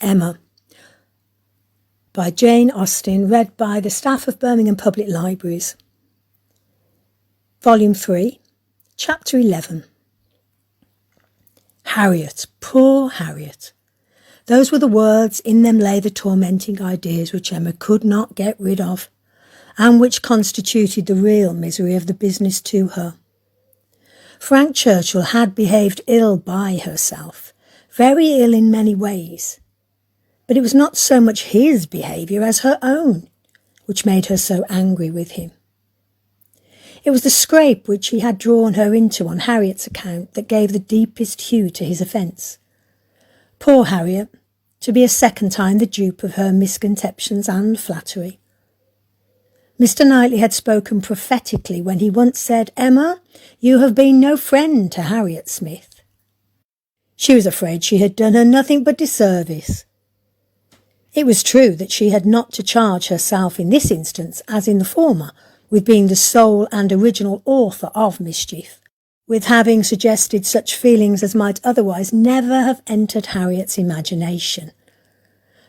Emma, by Jane Austen, read by the staff of Birmingham Public Libraries. Volume 3, Chapter 11. Harriet, poor Harriet. Those were the words, in them lay the tormenting ideas which Emma could not get rid of, and which constituted the real misery of the business to her. Frank Churchill had behaved ill by herself, very ill in many ways, but it was not so much his behaviour as her own which made her so angry with him. It was the scrape which he had drawn her into on Harriet's account that gave the deepest hue to his offence. Poor Harriet, to be a second time the dupe of her misconceptions and flattery. Mr. Knightley had spoken prophetically when he once said, "Emma, you have been no friend to Harriet Smith." She was afraid she had done her nothing but disservice. It was true that she had not to charge herself in this instance, as in the former, with being the sole and original author of mischief, with having suggested such feelings as might otherwise never have entered Harriet's imagination.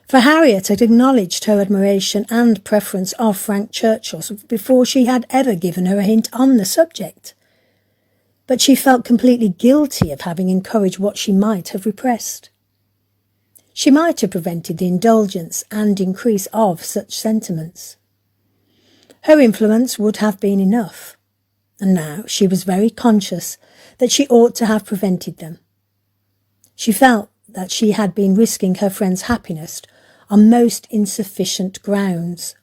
For Harriet had acknowledged her admiration and preference of Frank Churchill before she had ever given her a hint on the subject. But she felt completely guilty of having encouraged what she might have repressed. She might have prevented the indulgence and increase of such sentiments. Her influence would have been enough, and now she was very conscious that she ought to have prevented them. She felt that she had been risking her friend's happiness on most insufficient grounds.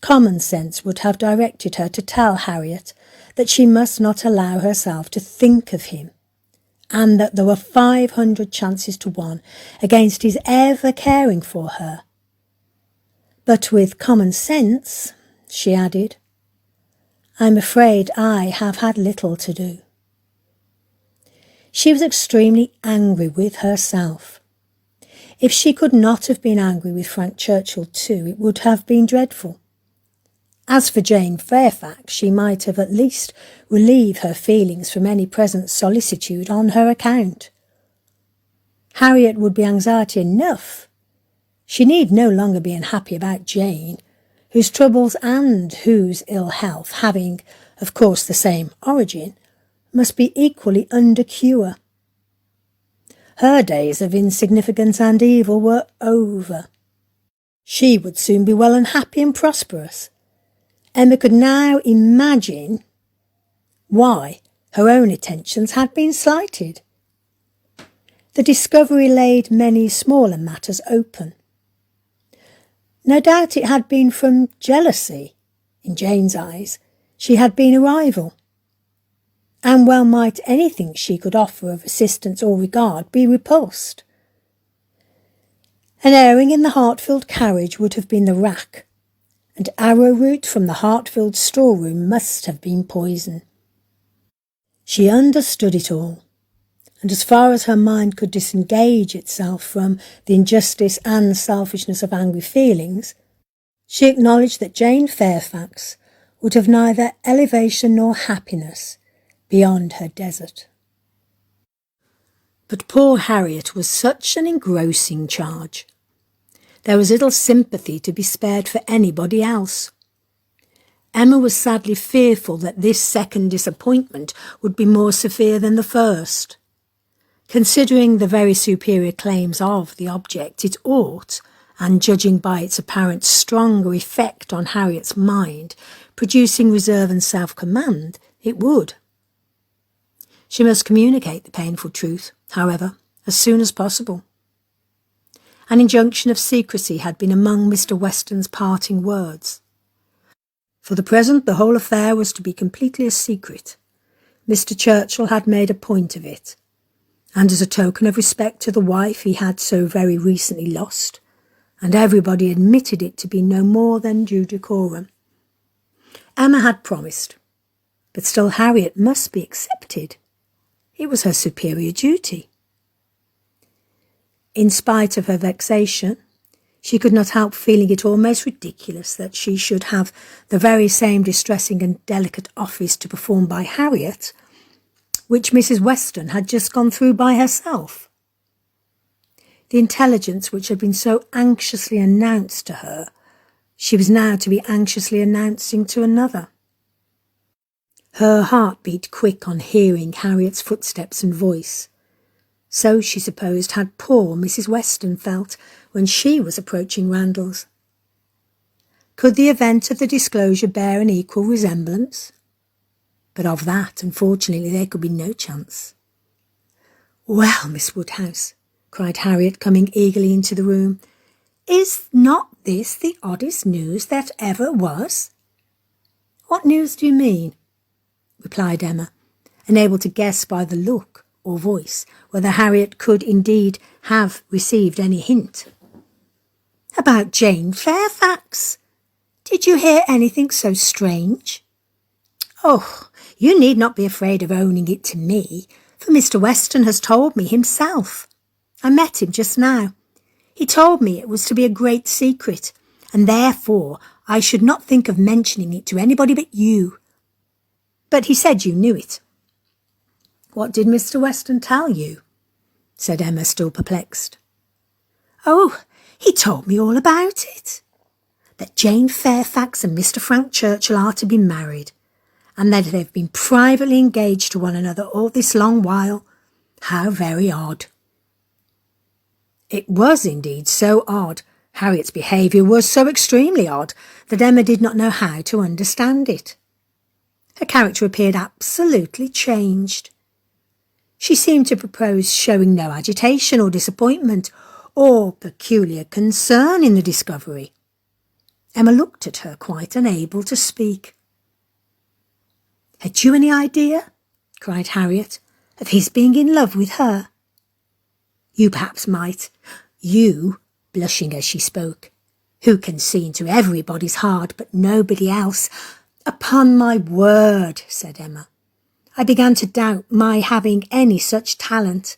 Common sense would have directed her to tell Harriet that she must not allow herself to think of him, and that there were 500 chances to 1 against his ever caring for her. But with common sense, she added, "I'm afraid I have had little to do." She was extremely angry with herself. If she could not have been angry with Frank Churchill too, it would have been dreadful. As for Jane Fairfax, she might have at least relieved her feelings from any present solicitude on her account. Harriet would be anxiety enough. She need no longer be unhappy about Jane, whose troubles and whose ill health, having, of course, the same origin, must be equally under cure. Her days of insignificance and evil were over. She would soon be well and happy and prosperous. Emma could now imagine why her own attentions had been slighted. The discovery laid many smaller matters open. No doubt it had been from jealousy. In Jane's eyes, she had been a rival. And well might anything she could offer of assistance or regard be repulsed. An airing in the Hartfield carriage would have been the rack, and arrowroot from the Hartfield storeroom must have been poison. She understood it all, and as far as her mind could disengage itself from the injustice and selfishness of angry feelings, she acknowledged that Jane Fairfax would have neither elevation nor happiness beyond her desert. But poor Harriet was such an engrossing charge. There was little sympathy to be spared for anybody else. Emma was sadly fearful that this second disappointment would be more severe than the first. Considering the very superior claims of the object, it ought, and judging by its apparent stronger effect on Harriet's mind, producing reserve and self-command, it would. She must communicate the painful truth, however, as soon as possible. An injunction of secrecy had been among Mr. Weston's parting words. For the present, the whole affair was to be completely a secret. Mr. Churchill had made a point of it, and as a token of respect to the wife he had so very recently lost, and everybody admitted it to be no more than due decorum. Emma had promised, but still Harriet must be accepted. It was her superior duty. In spite of her vexation, she could not help feeling it almost ridiculous that she should have the very same distressing and delicate office to perform by Harriet, which Mrs. Weston had just gone through by herself. The intelligence which had been so anxiously announced to her, she was now to be anxiously announcing to another. Her heart beat quick on hearing Harriet's footsteps and voice. So, she supposed, had poor Mrs. Weston felt when she was approaching Randalls. Could the event of the disclosure bear an equal resemblance? But of that, unfortunately, there could be no chance. "Well, Miss Woodhouse," cried Harriet, coming eagerly into the room, "is not this the oddest news that ever was?" "What news do you mean?" replied Emma, unable to guess by the look or voice whether Harriet could indeed have received any hint. "About Jane Fairfax. Did you hear anything so strange?" "Oh, you need not be afraid of owning it to me, for Mr. Weston has told me himself. I met him just now. He told me it was to be a great secret, and therefore I should not think of mentioning it to anybody but you. But he said you knew it." "What did Mr. Weston tell you?" said Emma, still perplexed. "Oh, he told me all about it. That Jane Fairfax and Mr. Frank Churchill are to be married, and that they've been privately engaged to one another all this long while. How very odd." It was indeed so odd. Harriet's behaviour was so extremely odd that Emma did not know how to understand it. Her character appeared absolutely changed. She seemed to propose showing no agitation or disappointment or peculiar concern in the discovery. Emma looked at her, quite unable to speak. "Had you any idea," cried Harriet, "of his being in love with her?" "You perhaps might. You," blushing as she spoke, "who can see into everybody's heart but nobody else." "Upon my word," said Emma, "I began to doubt my having any such talent.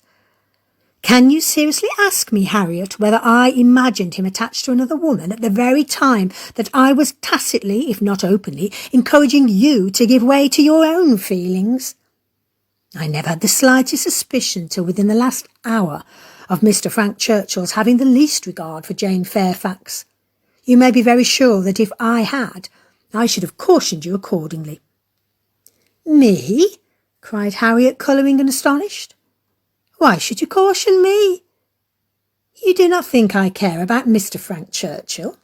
Can you seriously ask me, Harriet, whether I imagined him attached to another woman at the very time that I was tacitly, if not openly, encouraging you to give way to your own feelings? I never had the slightest suspicion till within the last hour of Mr. Frank Churchill's having the least regard for Jane Fairfax. You may be very sure that if I had, I should have cautioned you accordingly." "Me?" cried Harriet, colouring and astonished. "Why should you caution me? You do not think I care about Mr. Frank Churchill?"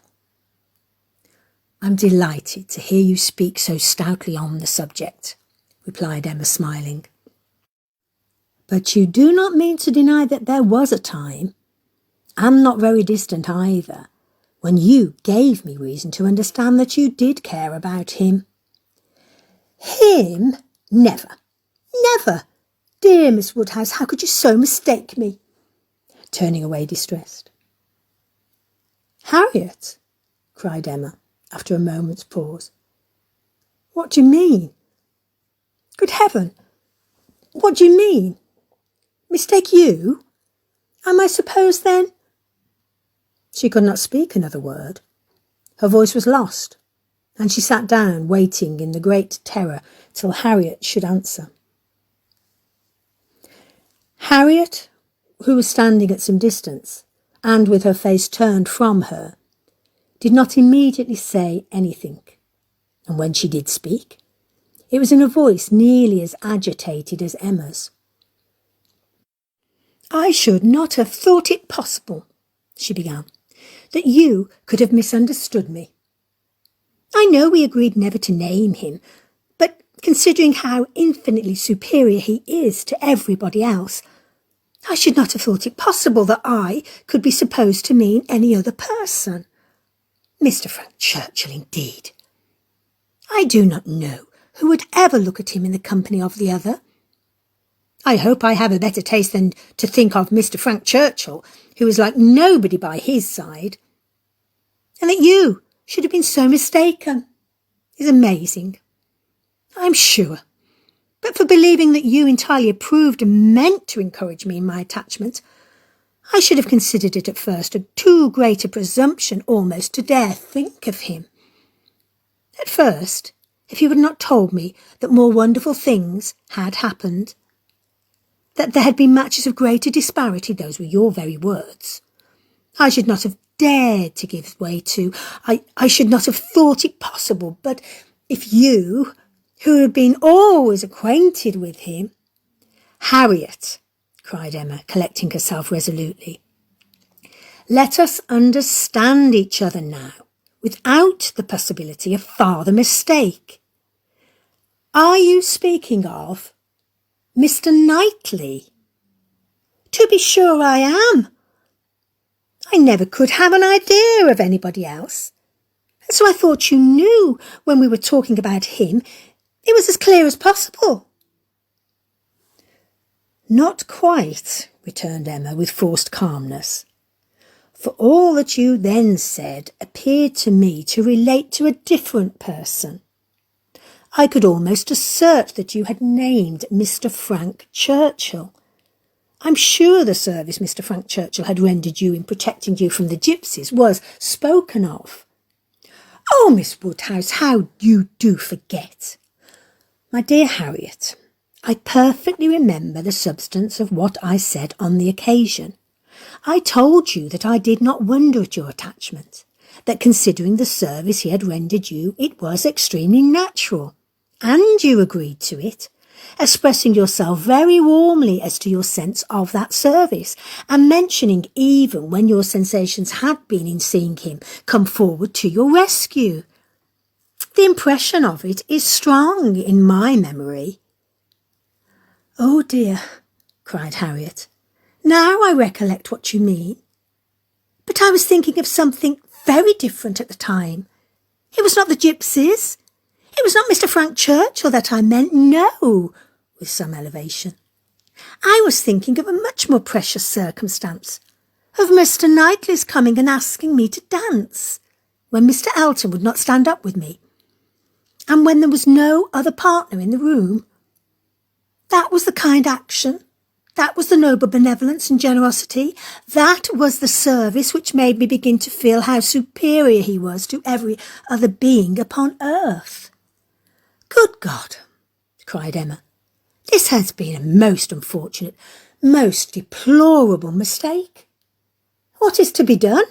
"I'm delighted to hear you speak so stoutly on the subject," replied Emma, smiling. "But you do not mean to deny that there was a time, and not very distant either, when you gave me reason to understand that you did care about him." "Him? Never, never! Dear Miss Woodhouse, how could you so mistake me?" turning away distressed. "Harriet," cried Emma, after a moment's pause, "what do you mean? Good heaven, what do you mean? Mistake you? Am I supposed then—" She could not speak another word. Her voice was lost, and she sat down, waiting in the great terror till Harriet should answer. Harriet, who was standing at some distance, and with her face turned from her, did not immediately say anything, and when she did speak, it was in a voice nearly as agitated as Emma's. "I should not have thought it possible," she began, "that you could have misunderstood me. I know we agreed never to name him, but considering how infinitely superior he is to everybody else, I should not have thought it possible that I could be supposed to mean any other person. Mr. Frank Churchill, indeed! I do not know who would ever look at him in the company of the other. I hope I have a better taste than to think of Mr. Frank Churchill, who is like nobody by his side. And that you should have been so mistaken is amazing, I'm sure. But for believing that you entirely approved and meant to encourage me in my attachment, I should have considered it at first a too great a presumption almost to dare think of him. At first, if you had not told me that more wonderful things had happened, that there had been matches of greater disparity, those were your very words, I should not have dared to give way to. I should not have thought it possible. But if you, who have been always acquainted with him—" "Harriet," cried Emma, collecting herself resolutely, "let us understand each other now, without the possibility of farther mistake. Are you speaking of Mr. Knightley?" "To be sure I am. I never could have an idea of anybody else. And so I thought you knew when we were talking about him. It was as clear as possible." "Not quite," returned Emma with forced calmness. "For all that you then said appeared to me to relate to a different person. I could almost assert that you had named Mr. Frank Churchill. I'm sure the service Mr. Frank Churchill had rendered you in protecting you from the gypsies was spoken of." "Oh, Miss Woodhouse, how you do forget!" "My dear Harriet, I perfectly remember the substance of what I said on the occasion. I told you that I did not wonder at your attachment, that considering the service he had rendered you, it was extremely natural, and you agreed to it, expressing yourself very warmly as to your sense of that service, and mentioning even when your sensations had been in seeing him come forward to your rescue. The impression of it is strong in my memory." "Oh dear," cried Harriet, "now I recollect what you mean. But I was thinking of something very different at the time. It was not the gypsies. It was not Mr. Frank Churchill that I meant, no," with some elevation. "I was thinking of a much more precious circumstance, of Mr. Knightley's coming and asking me to dance, when Mr. Elton would not stand up with me, and when there was no other partner in the room. That was the kind action, that was the noble benevolence and generosity, that was the service which made me begin to feel how superior he was to every other being upon earth." "Good God!" cried Emma. "This has been a most unfortunate, most deplorable mistake. What is to be done?"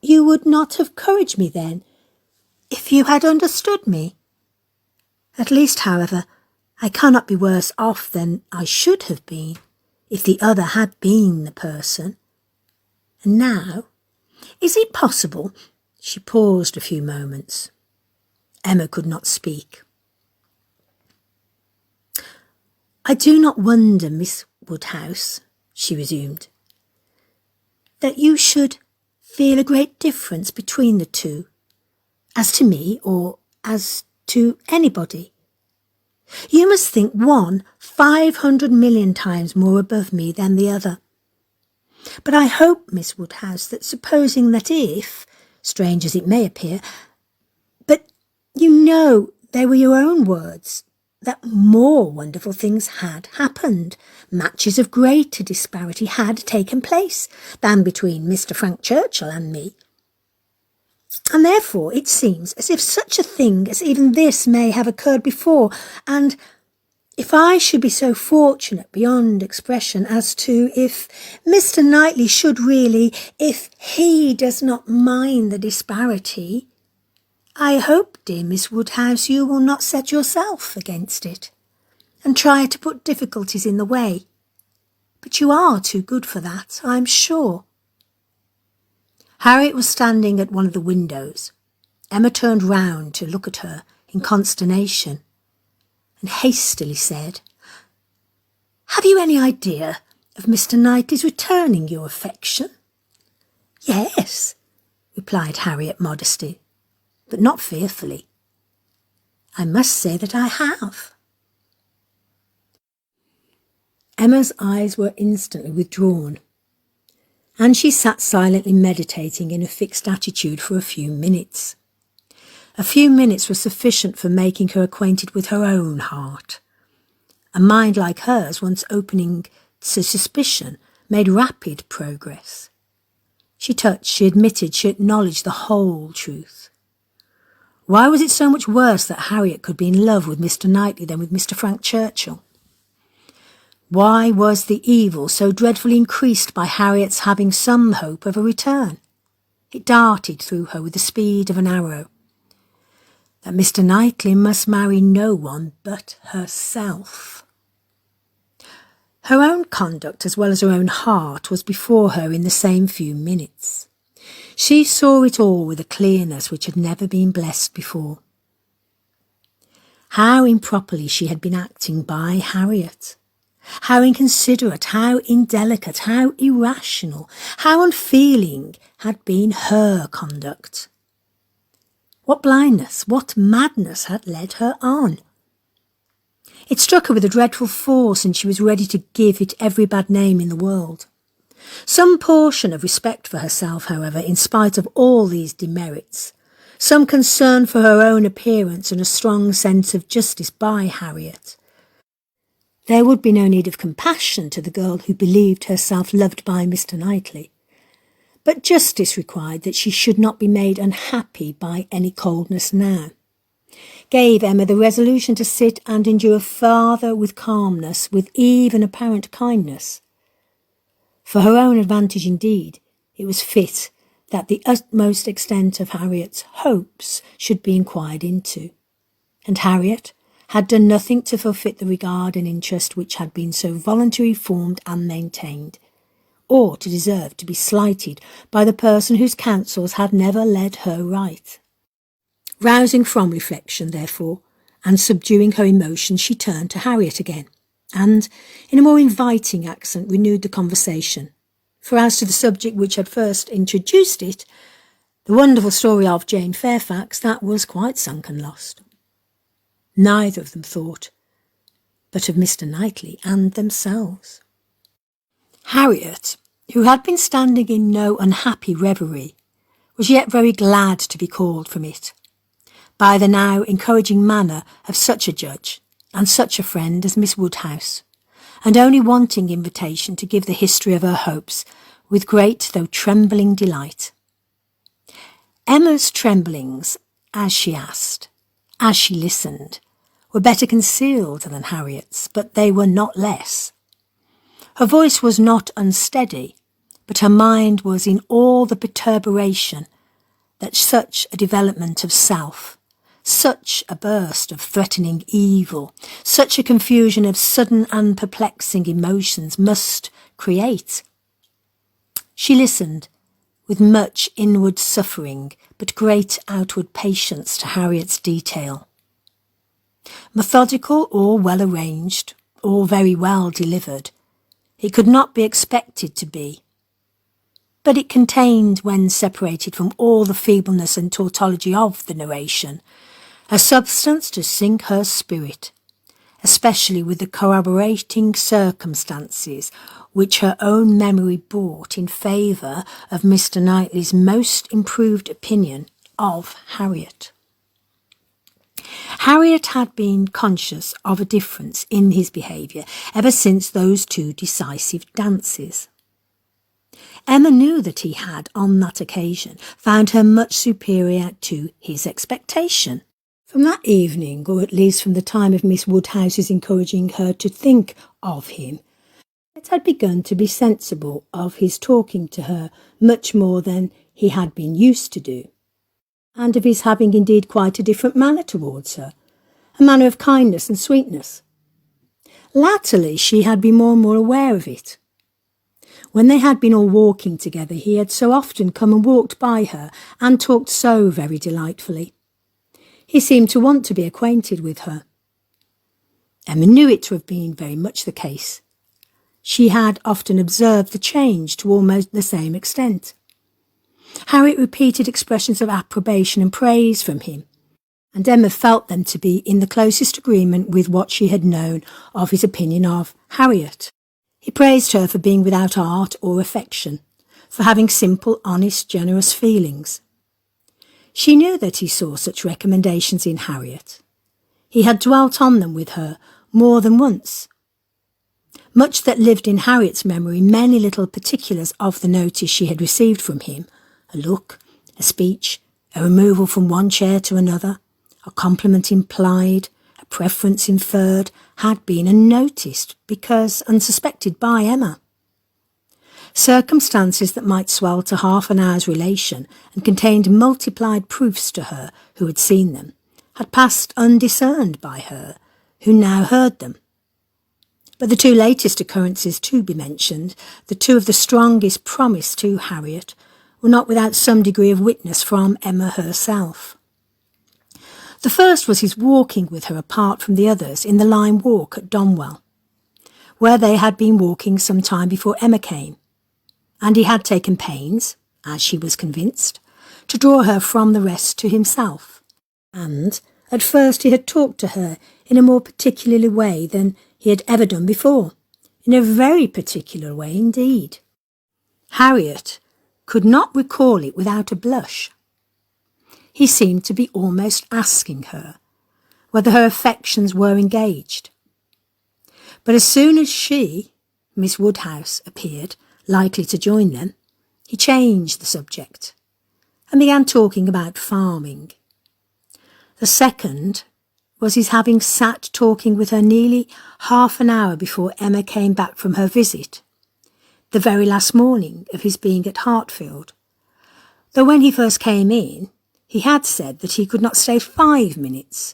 "You would not have encouraged me then, if you had understood me. At least, however, I cannot be worse off than I should have been, if the other had been the person. And now, is it possible—" She paused a few moments. Emma could not speak. "I do not wonder, Miss Woodhouse," she resumed, "that you should feel a great difference between the two, as to me or as to anybody. You must think one 500 million times more above me than the other. But I hope, Miss Woodhouse, that supposing that if, strange as it may appear, but you know they were your own words, that more wonderful things had happened, matches of greater disparity had taken place than between Mr. Frank Churchill and me. And therefore it seems as if such a thing as even this may have occurred before, and if I should be so fortunate beyond expression as to, if Mr. Knightley should really, if he does not mind the disparity, I hope, dear Miss Woodhouse, you will not set yourself against it, and try to put difficulties in the way. But you are too good for that, I am sure." Harriet was standing at one of the windows. Emma turned round to look at her in consternation, and hastily said, "Have you any idea of Mr. Knightley's returning your affection?" "Yes," replied Harriet modestly, but not fearfully. "I must say that I have." Emma's eyes were instantly withdrawn, and she sat silently meditating in a fixed attitude for a few minutes. A few minutes were sufficient for making her acquainted with her own heart. A mind like hers, once opening to suspicion, made rapid progress. She touched, she admitted, she acknowledged the whole truth. Why was it so much worse that Harriet could be in love with Mr. Knightley than with Mr. Frank Churchill? Why was the evil so dreadfully increased by Harriet's having some hope of a return? It darted through her with the speed of an arrow. That Mr. Knightley must marry no one but herself. Her own conduct as well as her own heart was before her in the same few minutes. She saw it all with a clearness which had never been blessed before. How improperly she had been acting by Harriet. How inconsiderate, how indelicate, how irrational, how unfeeling had been her conduct. What blindness, what madness had led her on? It struck her with a dreadful force, and she was ready to give it every bad name in the world. Some portion of respect for herself, however, in spite of all these demerits, some concern for her own appearance and a strong sense of justice by Harriet. There would be no need of compassion to the girl who believed herself loved by Mr. Knightley. But justice required that she should not be made unhappy by any coldness now. Gave Emma the resolution to sit and endure farther with calmness, with even apparent kindness. For her own advantage indeed, it was fit that the utmost extent of Harriet's hopes should be inquired into. And Harriet had done nothing to forfeit the regard and interest which had been so voluntarily formed and maintained, or to deserve to be slighted by the person whose counsels had never led her right. Rousing from reflection, therefore, and subduing her emotion, she turned to Harriet again, and, in a more inviting accent, renewed the conversation. For as to the subject which had first introduced it, the wonderful story of Jane Fairfax, that was quite sunk and lost. Neither of them thought but of Mr. Knightley and themselves. Harriet, who had been standing in no unhappy reverie, was yet very glad to be called from it by the now encouraging manner of such a judge and such a friend as Miss Woodhouse, and only wanting invitation to give the history of her hopes with great though trembling delight. Emma's tremblings, as she asked, as she listened, were better concealed than Harriet's, but they were not less. Her voice was not unsteady, but her mind was in all the perturbation that such a development of self, such a burst of threatening evil, such a confusion of sudden and perplexing emotions must create. She listened with much inward suffering, but great outward patience to Harriet's detail. Methodical or well arranged, or very well delivered, it could not be expected to be. But it contained, when separated from all the feebleness and tautology of the narration, a substance to sink her spirit, especially with the corroborating circumstances which her own memory brought in favour of Mr. Knightley's most improved opinion of Harriet. Harriet had been conscious of a difference in his behaviour ever since those two decisive dances. Emma knew that he had, on that occasion, found her much superior to his expectation. From that evening, or at least from the time of Miss Woodhouse's encouraging her to think of him, it had begun to be sensible of his talking to her much more than he had been used to do, and of his having indeed quite a different manner towards her, a manner of kindness and sweetness. Latterly she had been more and more aware of it. When they had been all walking together, he had so often come and walked by her and talked so very delightfully. He seemed to want to be acquainted with her. Emma knew it to have been very much the case. She had often observed the change to almost the same extent. Harriet repeated expressions of approbation and praise from him, and Emma felt them to be in the closest agreement with what she had known of his opinion of Harriet. He praised her for being without art or affection, for having simple, honest, generous feelings. She knew that he saw such recommendations in Harriet. He had dwelt on them with her more than once. Much that lived in Harriet's memory, many little particulars of the notice she had received from him, a look, a speech, a removal from one chair to another, a compliment implied, a preference inferred had been unnoticed because unsuspected by Emma. Circumstances that might swell to half an hour's relation and contained multiplied proofs to her who had seen them had passed undiscerned by her who now heard them. But the two latest occurrences to be mentioned, the two of the strongest promise to Harriet, were not without some degree of witness from Emma herself. The first was his walking with her apart from the others in the lime walk at Donwell, where they had been walking some time before Emma came, and he had taken pains, as she was convinced, to draw her from the rest to himself. And at first he had talked to her in a more particular way than he had ever done before, in a very particular way indeed. Harriet could not recall it without a blush. He seemed to be almost asking her whether her affections were engaged. But as soon as she, Miss Woodhouse, appeared, likely to join them, he changed the subject and began talking about farming. The second was his having sat talking with her nearly half an hour before Emma came back from her visit, the very last morning of his being at Hartfield, though when he first came in he had said that he could not stay 5 minutes,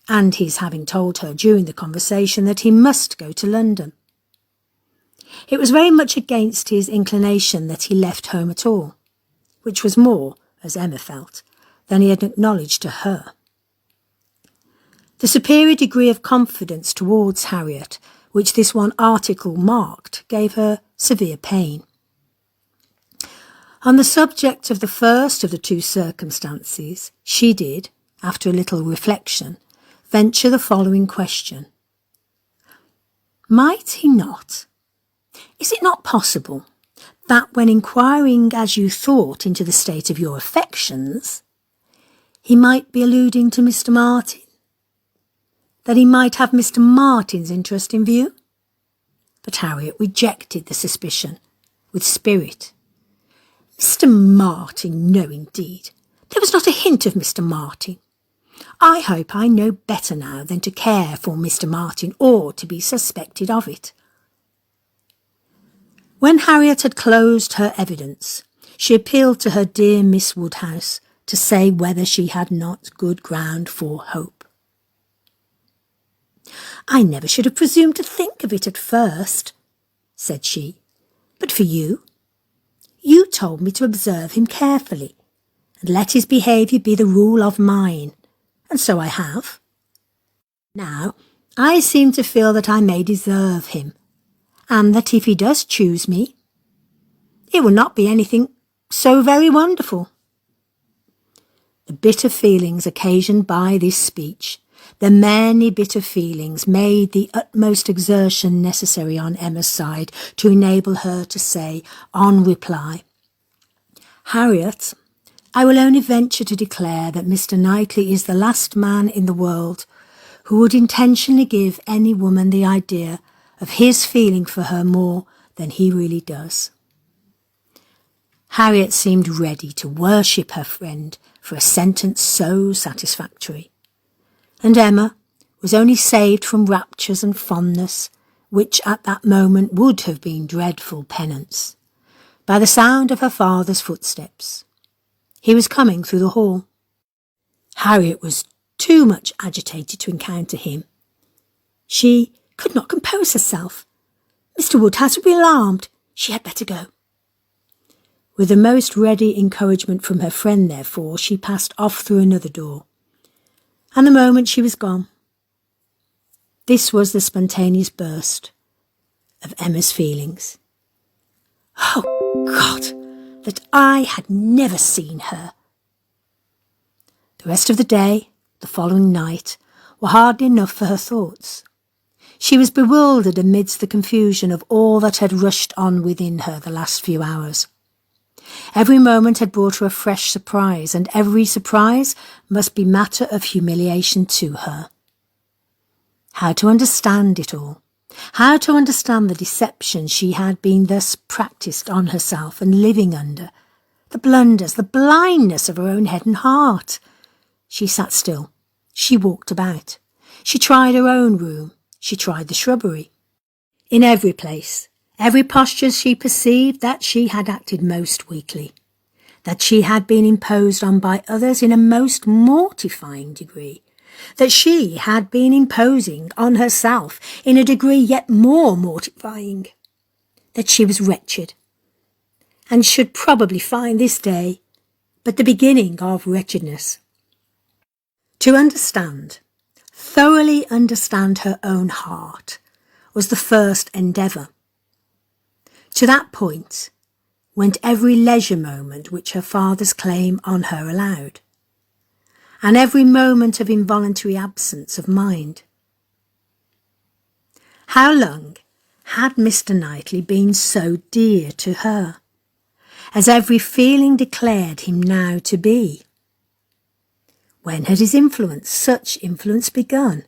and his having told her during the conversation that he must go to London. It was very much against his inclination that he left home at all, which was more, as Emma felt, than he had acknowledged to her. The superior degree of confidence towards Harriet, which this one article marked, gave her severe pain. On the subject of the first of the two circumstances, she did, after a little reflection, venture the following question. Might he not? Is it not possible that when inquiring as you thought into the state of your affections, he might be alluding to Mr. Martin? That he might have Mr. Martin's interest in view? But Harriet rejected the suspicion with spirit. Mr. Martin, no indeed. There was not a hint of Mr. Martin. I hope I know better now than to care for Mr. Martin or to be suspected of it. When Harriet had closed her evidence, she appealed to her dear Miss Woodhouse to say whether she had not good ground for hope. I never should have presumed to think of it at first, said she, but for you. You told me to observe him carefully, and let his behaviour be the rule of mine, and so I have. Now, I seem to feel that I may deserve him, and that if he does choose me, it will not be anything so very wonderful. The bitter feelings occasioned by this speech, the many bitter feelings, made the utmost exertion necessary on Emma's side to enable her to say, on reply, Harriet, I will only venture to declare that Mr. Knightley is the last man in the world who would intentionally give any woman the idea of his feeling for her more than he really does. Harriet seemed ready to worship her friend for a sentence so satisfactory, and Emma was only saved from raptures and fondness, which at that moment would have been dreadful penance, by the sound of her father's footsteps. He was coming through the hall. Harriet was too much agitated to encounter him. She could not compose herself. Mr. Woodhouse would be alarmed. She had better go. With the most ready encouragement from her friend, therefore, she passed off through another door, and the moment she was gone. This was the spontaneous burst of Emma's feelings. Oh, God, that I had never seen her! The rest of the day, the following night, were hardly enough for her thoughts. She was bewildered amidst the confusion of all that had rushed on within her the last few hours. Every moment had brought her a fresh surprise, and every surprise must be matter of humiliation to her. How to understand it all? How to understand the deception she had been thus practised on herself and living under? The blunders, the blindness of her own head and heart? She sat still. She walked about. She tried her own room. She tried the shrubbery. In every place, every posture she perceived that she had acted most weakly, that she had been imposed on by others in a most mortifying degree, that she had been imposing on herself in a degree yet more mortifying, that she was wretched, and should probably find this day but the beginning of wretchedness. To understand, thoroughly understand her own heart, was the first endeavour. To that point went every leisure moment which her father's claim on her allowed, and every moment of involuntary absence of mind. How long had Mr. Knightley been so dear to her, as every feeling declared him now to be? When had his influence, such influence, begun?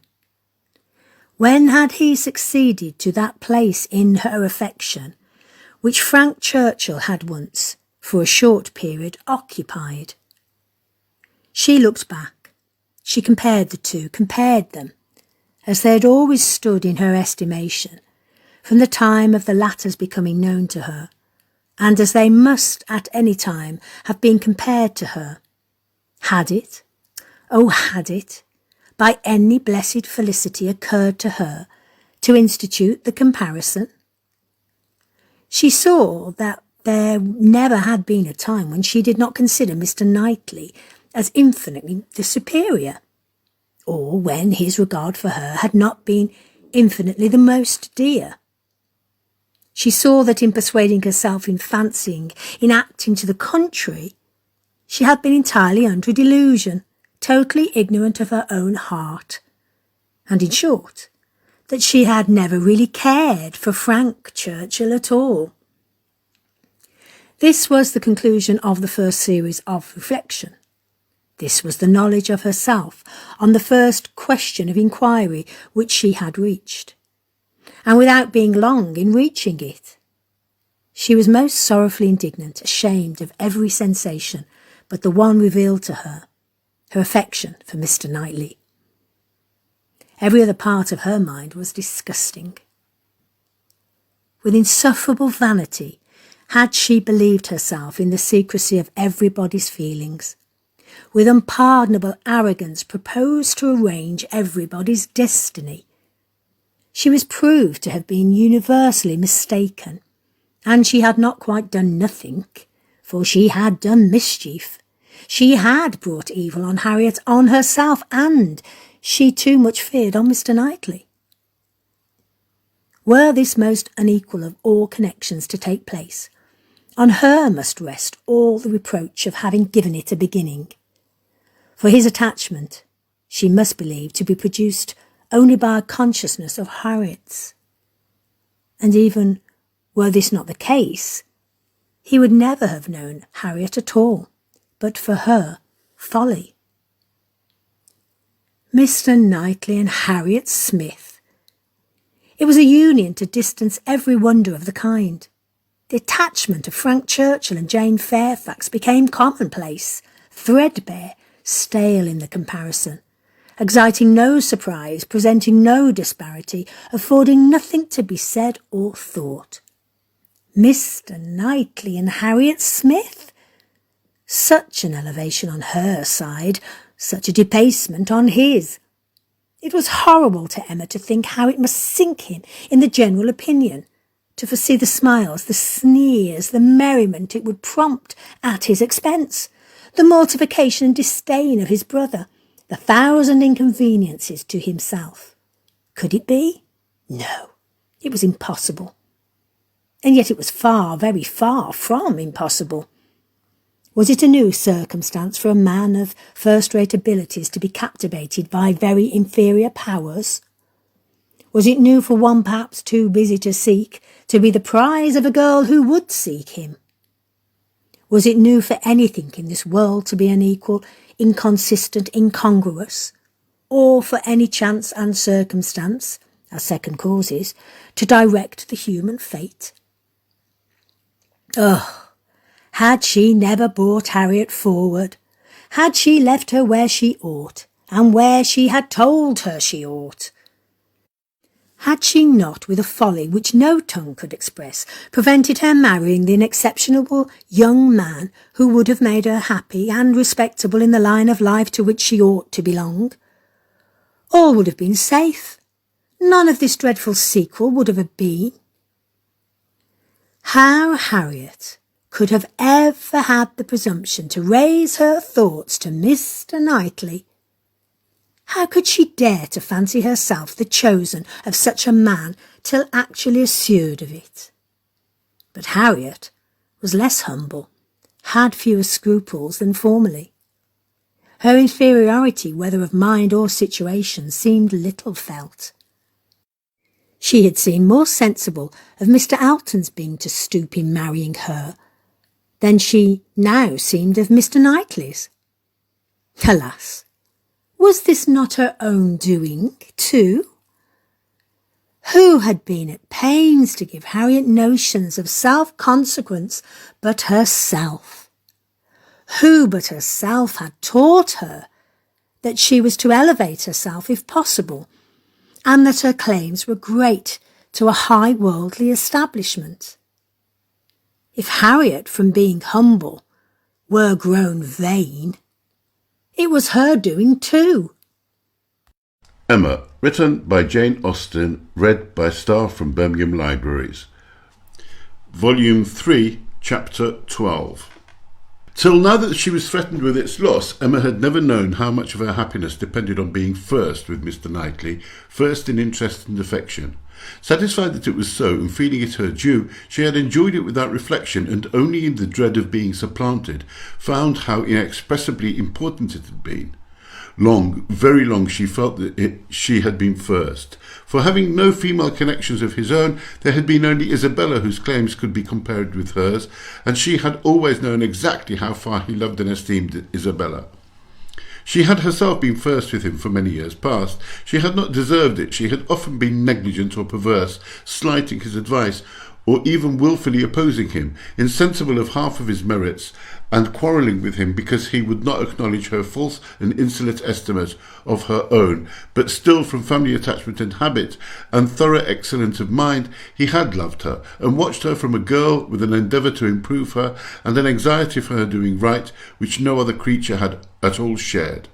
When had he succeeded to that place in her affection which Frank Churchill had once, for a short period, occupied? She looked back. She compared the two, compared them, as they had always stood in her estimation, from the time of the latter's becoming known to her, and as they must at any time have been compared to her. Had it, oh had it, by any blessed felicity occurred to her to institute the comparison? She saw that there never had been a time when she did not consider Mr. Knightley as infinitely the superior, or when his regard for her had not been infinitely the most dear. She saw that in persuading herself, in fancying, in acting to the contrary, she had been entirely under a delusion, totally ignorant of her own heart, and in short, that she had never really cared for Frank Churchill at all. This was the conclusion of the first series of reflection. This was the knowledge of herself on the first question of inquiry which she had reached, and without being long in reaching it. She was most sorrowfully indignant, ashamed of every sensation but the one revealed to her, her affection for Mr. Knightley. Every other part of her mind was disgusting. With insufferable vanity had she believed herself in the secrecy of everybody's feelings. With unpardonable arrogance proposed to arrange everybody's destiny. She was proved to have been universally mistaken, and she had not quite done nothing, for she had done mischief. She had brought evil on Harriet, on herself, and she too much feared on Mr. Knightley. Were this most unequal of all connections to take place, on her must rest all the reproach of having given it a beginning. For his attachment she must believe to be produced only by a consciousness of Harriet's. And even were this not the case, he would never have known Harriet at all, but for her folly. Mr. Knightley and Harriet Smith. It was a union to distance every wonder of the kind. The attachment of Frank Churchill and Jane Fairfax became commonplace, threadbare, stale in the comparison, exciting no surprise, presenting no disparity, affording nothing to be said or thought. Mr. Knightley and Harriet Smith! Such an elevation on her side, such a debasement on his. It was horrible to Emma to think how it must sink him in the general opinion, to foresee the smiles, the sneers, the merriment it would prompt at his expense, the mortification and disdain of his brother, the thousand inconveniences to himself. Could it be? No, it was impossible. And yet it was far, very far from impossible. Was it a new circumstance for a man of first-rate abilities to be captivated by very inferior powers? Was it new for one perhaps too busy to seek, to be the prize of a girl who would seek him? Was it new for anything in this world to be unequal, inconsistent, incongruous, or for any chance and circumstance, as second causes, to direct the human fate? Oh! Had she never brought Harriet forward, had she left her where she ought, and where she had told her she ought. Had she not, with a folly which no tongue could express, prevented her marrying the exceptional young man who would have made her happy and respectable in the line of life to which she ought to belong? All would have been safe. None of this dreadful sequel would have been. How Harriet could have ever had the presumption to raise her thoughts to Mr. Knightley? How could she dare to fancy herself the chosen of such a man till actually assured of it? But Harriet was less humble, had fewer scruples than formerly. Her inferiority, whether of mind or situation, seemed little felt. She had seemed more sensible of Mr. Alton's being to stoop in marrying her than she now seemed of Mr. Knightley's. Alas! Was this not her own doing, too? Who had been at pains to give Harriet notions of self-consequence but herself? Who but herself had taught her that she was to elevate herself if possible, and that her claims were great to a high worldly establishment? If Harriet, from being humble, were grown vain, it was her doing too. Emma, written by Jane Austen, read by Star from Birmingham Libraries. Volume 3, Chapter 12. Till now that she was threatened with its loss, Emma had never known how much of her happiness depended on being first with Mr. Knightley, first in interest and affection. Satisfied that it was so, and feeling it her due, she had enjoyed it without reflection, and only in the dread of being supplanted, found how inexpressibly important it had been. Long, very long, she felt that she had been first. For having no female connections of his own, there had been only Isabella whose claims could be compared with hers, and she had always known exactly how far he loved and esteemed Isabella. She had herself been first with him for many years past. She had not deserved it. She had often been negligent or perverse, slighting his advice, or even wilfully opposing him, insensible of half of his merits, and quarrelling with him because he would not acknowledge her false and insolent estimate of her own. But still, from family attachment and habit, and thorough excellence of mind, he had loved her, and watched her from a girl with an endeavour to improve her, and an anxiety for her doing right, which no other creature had at all shared.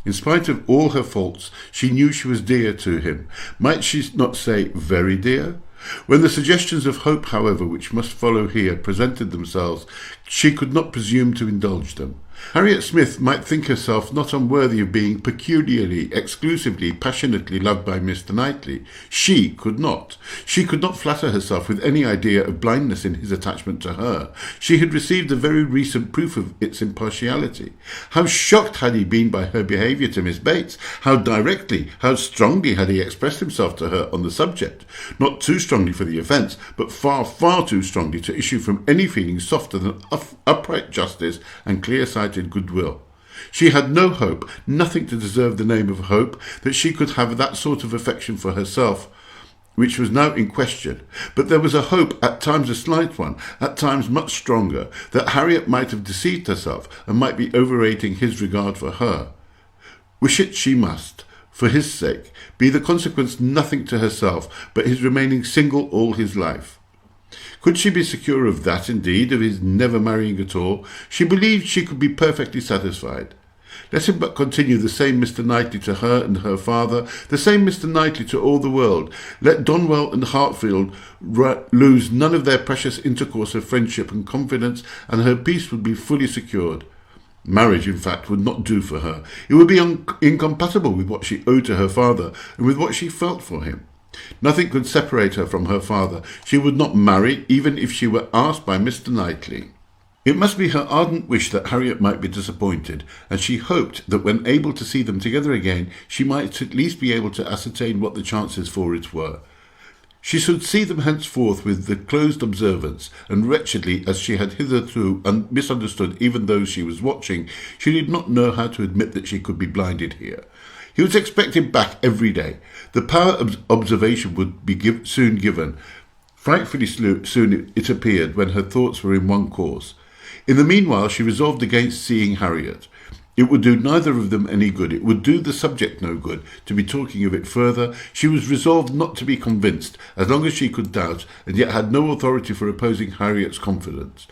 In spite of all her faults, she knew she was dear to him. Might she not say very dear? When the suggestions of hope, however, which must follow here, presented themselves, she could not presume to indulge them. Harriet Smith might think herself not unworthy of being peculiarly, exclusively, passionately loved by Mr. Knightley. She could not. She could not flatter herself with any idea of blindness in his attachment to her. She had received a very recent proof of its impartiality. How shocked had he been by her behaviour to Miss Bates! How directly, how strongly had he expressed himself to her on the subject! Not too strongly for the offence, but far, far too strongly to issue from any feeling softer than upright justice and clear-sighted goodwill. She had no hope, nothing to deserve the name of hope, that she could have that sort of affection for herself, which was now in question. But there was a hope, at times a slight one, at times much stronger, that Harriet might have deceived herself, and might be overrating his regard for her. Wish it she must, for his sake, be the consequence nothing to herself, but his remaining single all his life. Could she be secure of that, indeed, of his never marrying at all? She believed she could be perfectly satisfied. Let him but continue the same Mr. Knightley to her and her father, the same Mr. Knightley to all the world. Let Donwell and Hartfield lose none of their precious intercourse of friendship and confidence, and her peace would be fully secured. Marriage, in fact, would not do for her. It would be incompatible with what she owed to her father, and with what she felt for him. Nothing could separate her from her father. She would not marry, even if she were asked by Mr. Knightley. It must be her ardent wish that Harriet might be disappointed, and she hoped that when able to see them together again, she might at least be able to ascertain what the chances for it were. She should see them henceforth with the closed observance, and wretchedly as she had hitherto misunderstood even those she was watching, she did not know how to admit that she could be blinded here. He was expected back every day. The power of observation would be soon given. Frightfully soon it appeared, when her thoughts were in one course. In the meanwhile she resolved against seeing Harriet. It would do neither of them any good. It would do the subject no good to be talking of it further. She was resolved not to be convinced, as long as she could doubt, and yet had no authority for opposing Harriet's confidence.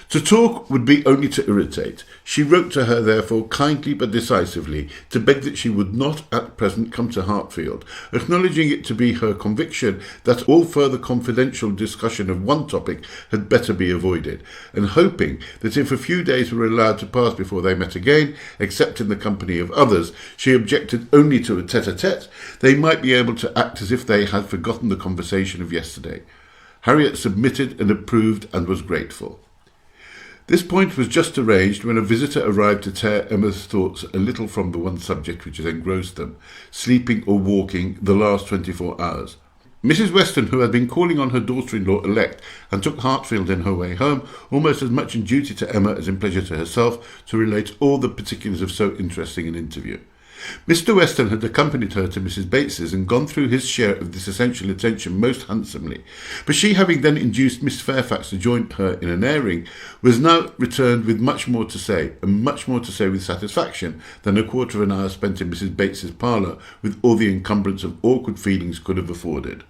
To talk would be only to irritate. She wrote to her, therefore, kindly but decisively, to beg that she would not at present come to Hartfield, acknowledging it to be her conviction that all further confidential discussion of one topic had better be avoided, and hoping that if a few days were allowed to pass before they met again, except in the company of others, she objected only to a tete-a-tete, they might be able to act as if they had forgotten the conversation of yesterday. Harriet submitted and approved and was grateful. This point was just arranged when a visitor arrived to tear Emma's thoughts a little from the one subject which had engrossed them, sleeping or walking the last 24 hours. Mrs. Weston, who had been calling on her daughter-in-law-elect and took Hartfield in her way home, almost as much in duty to Emma as in pleasure to herself, to relate all the particulars of so interesting an interview. Mr. Weston had accompanied her to Mrs. Bates's and gone through his share of this essential attention most handsomely, but she, having then induced Miss Fairfax to join her in an airing, was now returned with much more to say, and much more to say with satisfaction, than a quarter of an hour spent in Mrs. Bates's parlour with all the encumbrance of awkward feelings could have afforded.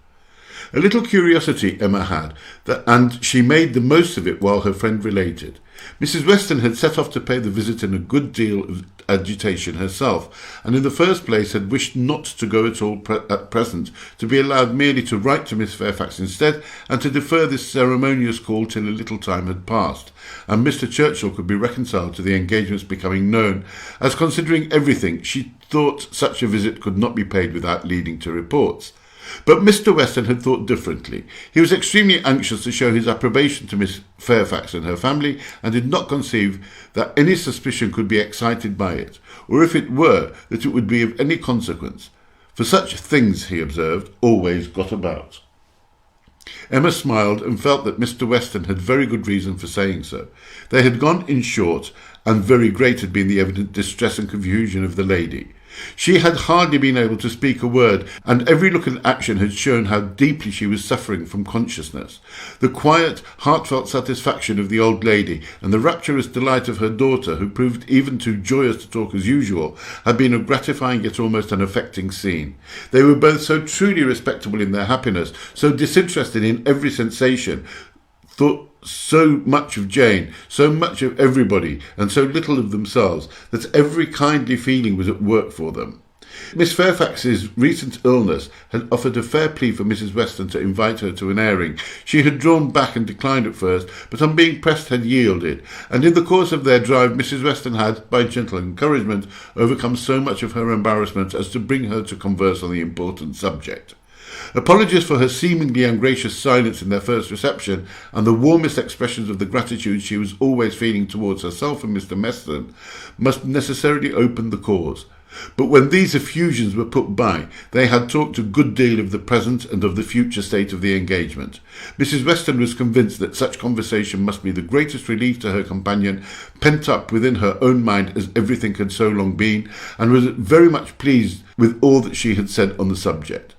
A little curiosity Emma had, and she made the most of it while her friend related. Mrs. Weston had set off to pay the visit in a good deal of agitation herself, and in the first place had wished not to go at all at present, to be allowed merely to write to Miss Fairfax instead, and to defer this ceremonious call till a little time had passed, and Mr. Churchill could be reconciled to the engagements becoming known, as considering everything, she thought such a visit could not be paid without leading to reports. But Mr. Weston had thought differently. He was extremely anxious to show his approbation to Miss Fairfax and her family, and did not conceive that any suspicion could be excited by it, or if it were, that it would be of any consequence. For such things, he observed, always got about. Emma smiled and felt that Mr. Weston had very good reason for saying so. They had gone, in short, and very great had been the evident distress and confusion of the lady. She had hardly been able to speak a word, and every look and action had shown how deeply she was suffering from consciousness. The quiet, heartfelt satisfaction of the old lady, and the rapturous delight of her daughter, who proved even too joyous to talk as usual, had been a gratifying yet almost an affecting scene. They were both so truly respectable in their happiness, so disinterested in every sensation, thought so much of Jane, so much of everybody, and so little of themselves, that every kindly feeling was at work for them. Miss Fairfax's recent illness had offered a fair plea for Mrs. Weston to invite her to an airing. She had drawn back and declined at first, but on being pressed had yielded, and in the course of their drive Mrs. Weston had, by gentle encouragement, overcome so much of her embarrassment as to bring her to converse on the important subject. Apologies for her seemingly ungracious silence in their first reception, and the warmest expressions of the gratitude she was always feeling towards herself and Mr. Meston, must necessarily open the cause. But when these effusions were put by, they had talked a good deal of the present and of the future state of the engagement. Mrs. Weston was convinced that such conversation must be the greatest relief to her companion, pent up within her own mind as everything had so long been, and was very much pleased with all that she had said on the subject.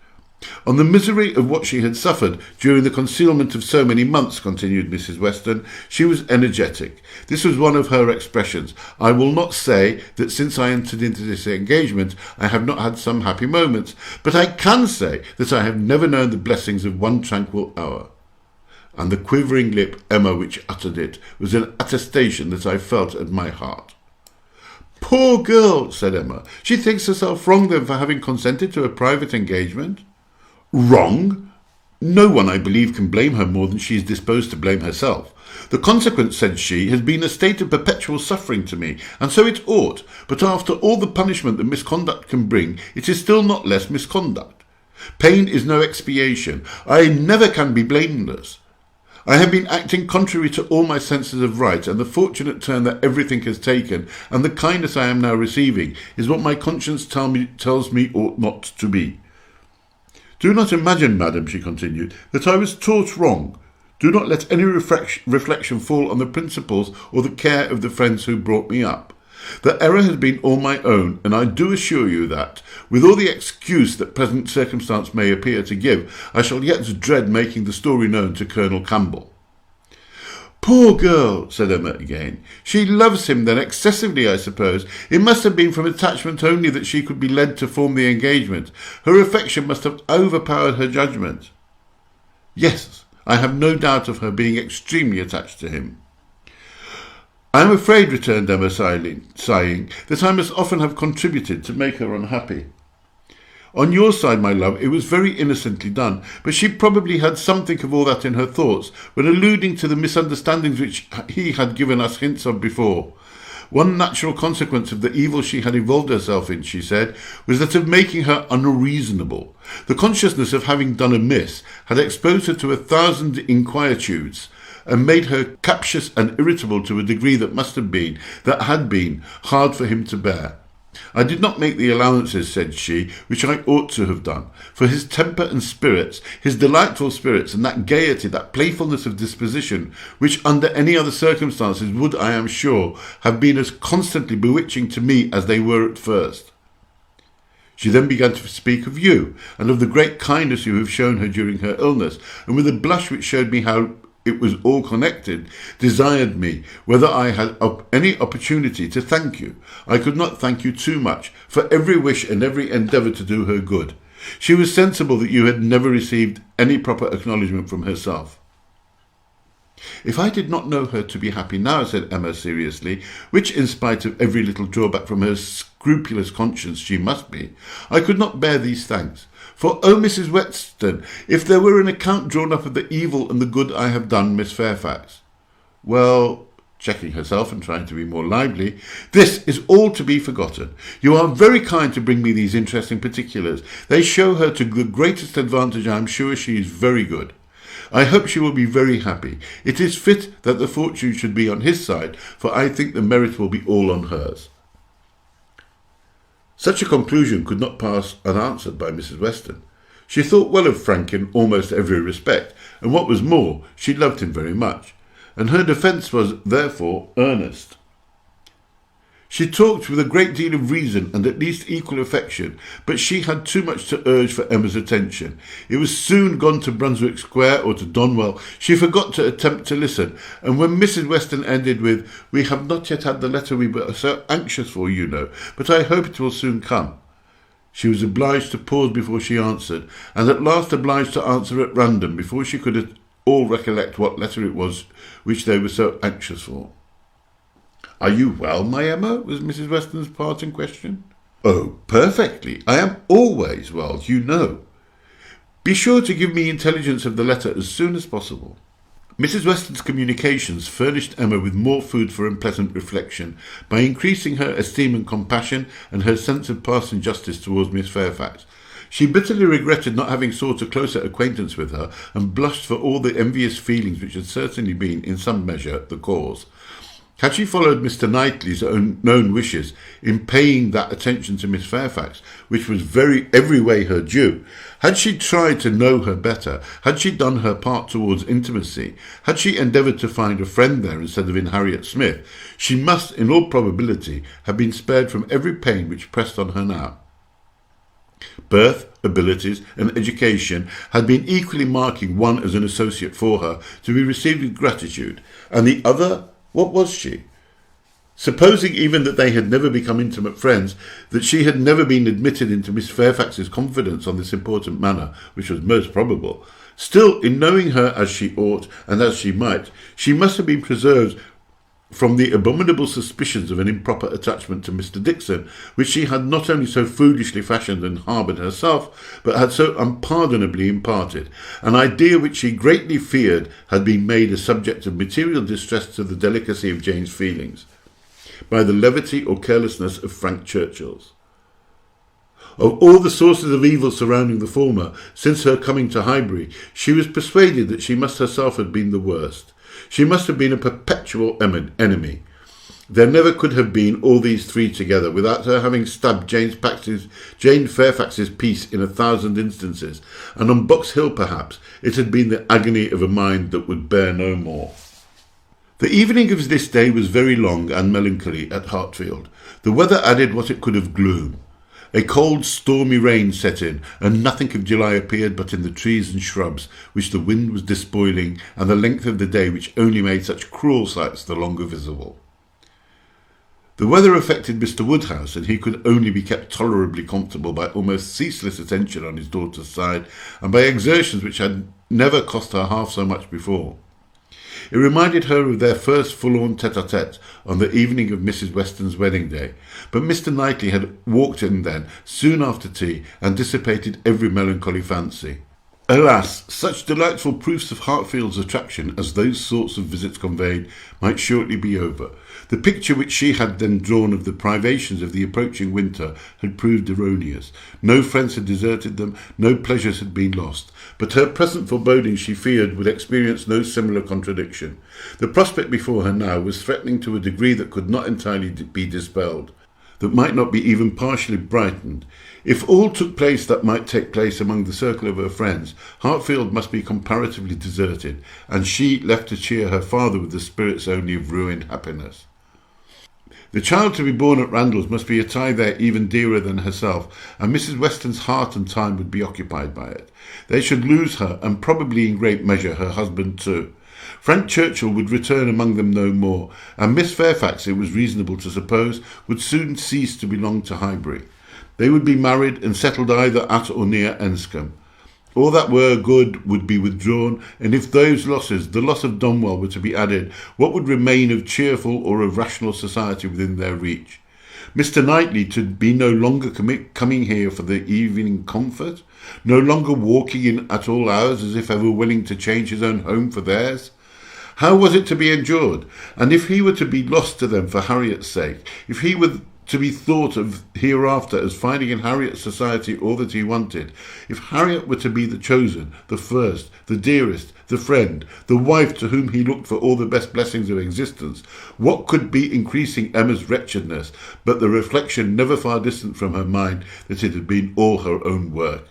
On the misery of what she had suffered during the concealment of so many months, continued Mrs. Weston, she was energetic. This was one of her expressions. I will not say that since I entered into this engagement I have not had some happy moments, but I can say that I have never known the blessings of one tranquil hour. And the quivering lip, Emma, which uttered it, was an attestation that I felt at my heart. Poor girl, said Emma. She thinks herself wrong then for having consented to a private engagement? Wrong? No one, I believe, can blame her more than she is disposed to blame herself. The consequence, said she, has been a state of perpetual suffering to me, and so it ought, but after all the punishment that misconduct can bring, it is still not less misconduct. Pain is no expiation. I never can be blameless. I have been acting contrary to all my senses of right, and the fortunate turn that everything has taken, and the kindness I am now receiving, is what my conscience tells me ought not to be. Do not imagine, madam, she continued, that I was taught wrong. Do not let any reflection fall on the principles or the care of the friends who brought me up. The error has been all my own, and I do assure you that, with all the excuse that present circumstance may appear to give, I shall yet dread making the story known to Colonel Campbell. Poor girl, said Emma again. She loves him then excessively, I suppose. It must have been from attachment only that she could be led to form the engagement. Her affection must have overpowered her judgment. Yes, I have no doubt of her being extremely attached to him. I am afraid, returned Emma, sighing, that I must often have contributed to make her unhappy. On your side, my love, it was very innocently done, but she probably had something of all that in her thoughts when alluding to the misunderstandings which he had given us hints of before. One natural consequence of the evil she had involved herself in, she said, was that of making her unreasonable. The consciousness of having done amiss had exposed her to 1,000 inquietudes, and made her captious and irritable to a degree that had been, hard for him to bear. I did not make the allowances, said she, which I ought to have done, for his temper and spirits, his delightful spirits, and that gaiety, that playfulness of disposition, which under any other circumstances would, I am sure, have been as constantly bewitching to me as they were at first. She then began to speak of you, and of the great kindness you have shown her during her illness, and with a blush which showed me how it was all connected, desired me whether I had any opportunity to thank you. I could not thank you too much, for every wish and every endeavour to do her good. She was sensible that you had never received any proper acknowledgment from herself. If I did not know her to be happy now, said Emma seriously, which in spite of every little drawback from her scrupulous conscience she must be, I could not bear these thanks. For, oh, Mrs. Weston, if there were an account drawn up of the evil and the good I have done, Miss Fairfax. Well, checking herself and trying to be more lively, this is all to be forgotten. You are very kind to bring me these interesting particulars. They show her to the greatest advantage. I am sure she is very good. I hope she will be very happy. It is fit that the fortune should be on his side, for I think the merit will be all on hers. Such a conclusion could not pass unanswered by Mrs. Weston. She thought well of Frank in almost every respect, and what was more, she loved him very much, and her defence was, therefore, earnest. She talked with a great deal of reason and at least equal affection, but she had too much to urge for Emma's attention. It was soon gone to Brunswick Square or to Donwell. She forgot to attempt to listen, and when Mrs. Weston ended with, "We have not yet had the letter we were so anxious for, you know, but I hope it will soon come," she was obliged to pause before she answered, and at last obliged to answer at random before she could at all recollect what letter it was which they were so anxious for. "Are you well, my Emma?" was Mrs. Weston's parting question. "Oh, perfectly. I am always well, you know. Be sure to give me intelligence of the letter as soon as possible." Mrs. Weston's communications furnished Emma with more food for unpleasant reflection by increasing her esteem and compassion and her sense of passing justice towards Miss Fairfax. She bitterly regretted not having sought a closer acquaintance with her, and blushed for all the envious feelings which had certainly been, in some measure, the cause. Had she followed Mr. Knightley's own known wishes in paying that attention to Miss Fairfax, which was every way her due, had she tried to know her better, had she done her part towards intimacy, had she endeavoured to find a friend there instead of in Harriet Smith, she must, in all probability, have been spared from every pain which pressed on her now. Birth, abilities, and education had been equally marking one as an associate for her, to be received with gratitude, and the other, what was she? Supposing even that they had never become intimate friends, that she had never been admitted into Miss Fairfax's confidence on this important manner, which was most probable, still, in knowing her as she ought and as she might, she must have been preserved from the abominable suspicions of an improper attachment to Mr. Dixon, which she had not only so foolishly fashioned and harboured herself, but had so unpardonably imparted, an idea which she greatly feared had been made a subject of material distress to the delicacy of Jane's feelings, by the levity or carelessness of Frank Churchill's. Of all the sources of evil surrounding the former, since her coming to Highbury, she was persuaded that she must herself have been the worst. She must have been a perpetual enemy. There never could have been all these three together without her having stabbed Jane Fairfax's peace in 1,000 instances, and on Box Hill perhaps it had been the agony of a mind that would bear no more. The evening of this day was very long and melancholy at Hartfield. The weather added what it could of gloom. A cold, stormy rain set in, and nothing of July appeared but in the trees and shrubs, which the wind was despoiling, and the length of the day which only made such cruel sights the longer visible. The weather affected Mr. Woodhouse, and he could only be kept tolerably comfortable by almost ceaseless attention on his daughter's side, and by exertions which had never cost her half so much before. It reminded her of their first full-on tete-a-tete on the evening of Mrs. Weston's wedding day, but Mr. Knightley had walked in then, soon after tea, and dissipated every melancholy fancy. Alas, such delightful proofs of Hartfield's attraction as those sorts of visits conveyed might shortly be over. The picture which she had then drawn of the privations of the approaching winter had proved erroneous. No friends had deserted them, no pleasures had been lost, but her present forebodings, she feared, would experience no similar contradiction. The prospect before her now was threatening to a degree that could not entirely be dispelled, that might not be even partially brightened. If all took place that might take place among the circle of her friends, Hartfield must be comparatively deserted, and she left to cheer her father with the spirits only of ruined happiness. The child to be born at Randalls must be a tie there even dearer than herself, and Mrs. Weston's heart and time would be occupied by it. They should lose her, and probably in great measure her husband too. Frank Churchill would return among them no more, and Miss Fairfax, it was reasonable to suppose, would soon cease to belong to Highbury. They would be married and settled either at or near Enscombe. All that were good would be withdrawn, and if those losses, the loss of Donwell, were to be added, what would remain of cheerful or of rational society within their reach? Mr. Knightley to be no longer coming here for the evening comfort, no longer walking in at all hours as if ever willing to change his own home for theirs? How was it to be endured? And if he were to be lost to them for Harriet's sake, if he were to be thought of hereafter as finding in Harriet's society all that he wanted, if Harriet were to be the chosen, the first, the dearest, the friend, the wife to whom he looked for all the best blessings of existence, what could be increasing Emma's wretchedness but the reflection, never far distant from her mind, that it had been all her own work?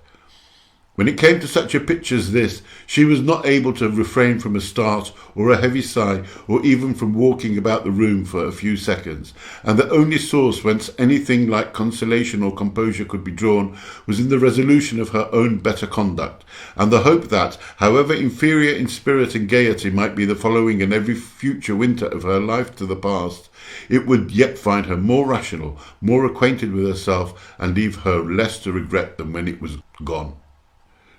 When it came to such a pitch as this, she was not able to refrain from a start or a heavy sigh, or even from walking about the room for a few seconds, and the only source whence anything like consolation or composure could be drawn was in the resolution of her own better conduct, and the hope that, however inferior in spirit and gaiety might be the following and every future winter of her life to the past, it would yet find her more rational, more acquainted with herself, and leave her less to regret than when it was gone.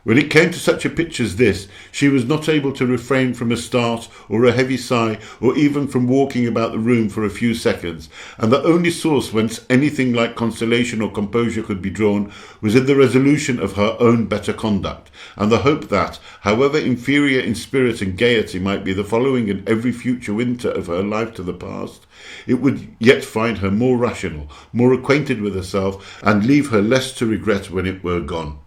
When it came to such a pitch as this, she was not able to refrain from a start or a heavy sigh, or even from walking about the room for a few seconds, and the only source whence anything like consolation or composure could be drawn was in the resolution of her own better conduct, and the hope that, however inferior in spirit and gaiety might be the following and every future winter of her life to the past, it would yet find her more rational, more acquainted with herself, and leave her less to regret when it were gone.